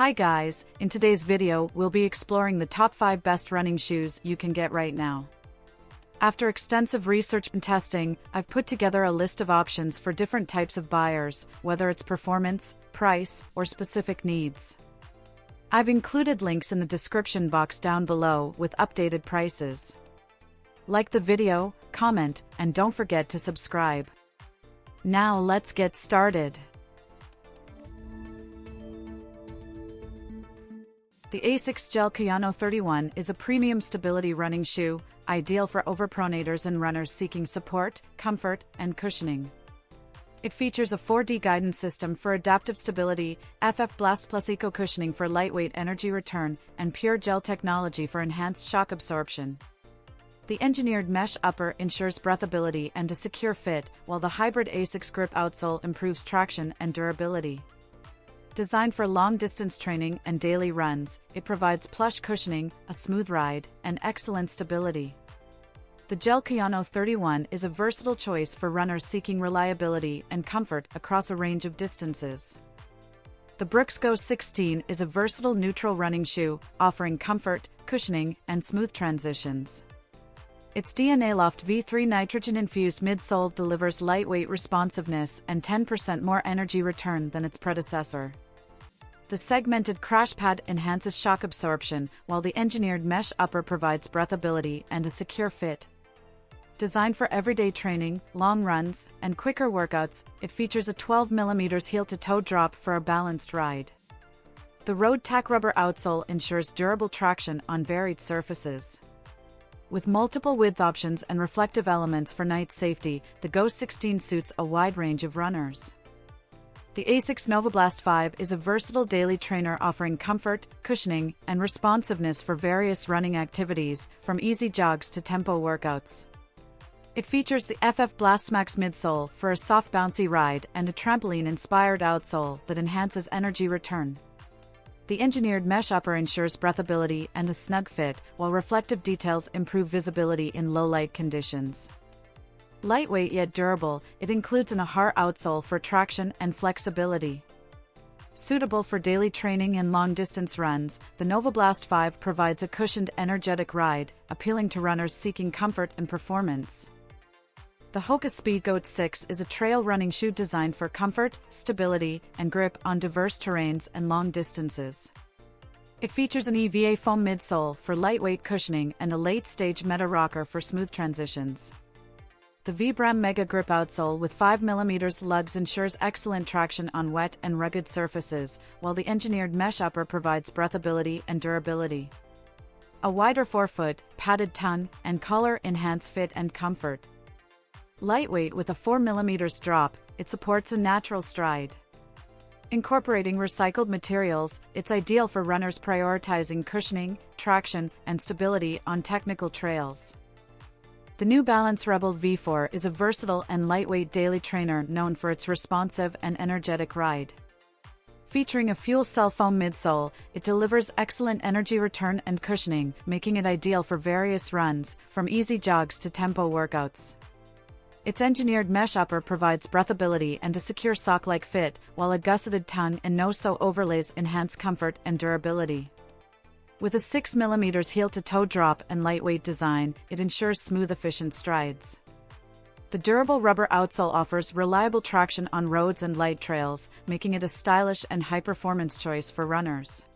Hi guys, in today's video we'll be exploring the top 5 best running shoes you can get right now. After extensive research and testing, I've put together a list of options for different types of buyers, whether it's performance, price, or specific needs. I've included links in the description box down below with updated prices. Like the video, comment, and don't forget to subscribe. Now let's get started. The Asics Gel Kayano 31 is a premium stability running shoe, ideal for overpronators and runners seeking support, comfort, and cushioning. It features a 4D guidance system for adaptive stability, FF Blast Plus Eco Cushioning for lightweight energy return, and pure gel technology for enhanced shock absorption. The engineered mesh upper ensures breathability and a secure fit, while the hybrid Asics grip outsole improves traction and durability. Designed for long-distance training and daily runs, it provides plush cushioning, a smooth ride, and excellent stability. The Gel Kayano 31 is a versatile choice for runners seeking reliability and comfort across a range of distances. The Brooks Go 16 is a versatile neutral running shoe, offering comfort, cushioning, and smooth transitions. Its DNA Loft V3 nitrogen-infused midsole delivers lightweight responsiveness and 10% more energy return than its predecessor. The segmented crash pad enhances shock absorption, while the engineered mesh upper provides breathability and a secure fit. Designed for everyday training, long runs, and quicker workouts, it features a 12mm heel-to-toe drop for a balanced ride. The Road Tack rubber outsole ensures durable traction on varied surfaces. With multiple width options and reflective elements for night safety, the Go 16 suits a wide range of runners. The Asics Novablast 5 is a versatile daily trainer offering comfort, cushioning, and responsiveness for various running activities, from easy jogs to tempo workouts. It features the FF Blast Max midsole for a soft bouncy ride and a trampoline-inspired outsole that enhances energy return. The engineered mesh upper ensures breathability and a snug fit, while reflective details improve visibility in low-light conditions. Lightweight yet durable, it includes an Ahar outsole for traction and flexibility. Suitable for daily training and long-distance runs, the Novablast 5 provides a cushioned, energetic ride, appealing to runners seeking comfort and performance. The Hoka Speedgoat 6 is a trail running shoe designed for comfort, stability, and grip on diverse terrains and long distances. It features an EVA foam midsole for lightweight cushioning and a late-stage meta rocker for smooth transitions. The Vibram Mega Grip outsole with 5mm lugs ensures excellent traction on wet and rugged surfaces, while the engineered mesh upper provides breathability and durability. A wider forefoot, padded tongue, and collar enhance fit and comfort. Lightweight with a 4mm drop, it supports a natural stride. Incorporating recycled materials, it's ideal for runners prioritizing cushioning, traction, and stability on technical trails. The new Balance Rebel V4 is a versatile and lightweight daily trainer known for its responsive and energetic ride. Featuring a fuel cell foam midsole, it delivers excellent energy return and cushioning, making it ideal for various runs, from easy jogs to tempo workouts. Its engineered mesh upper provides breathability and a secure sock-like fit, while a gusseted tongue and no-sew overlays enhance comfort and durability. With a 6mm heel-to-toe drop and lightweight design, it ensures smooth, efficient strides. The durable rubber outsole offers reliable traction on roads and light trails, making it a stylish and high-performance choice for runners.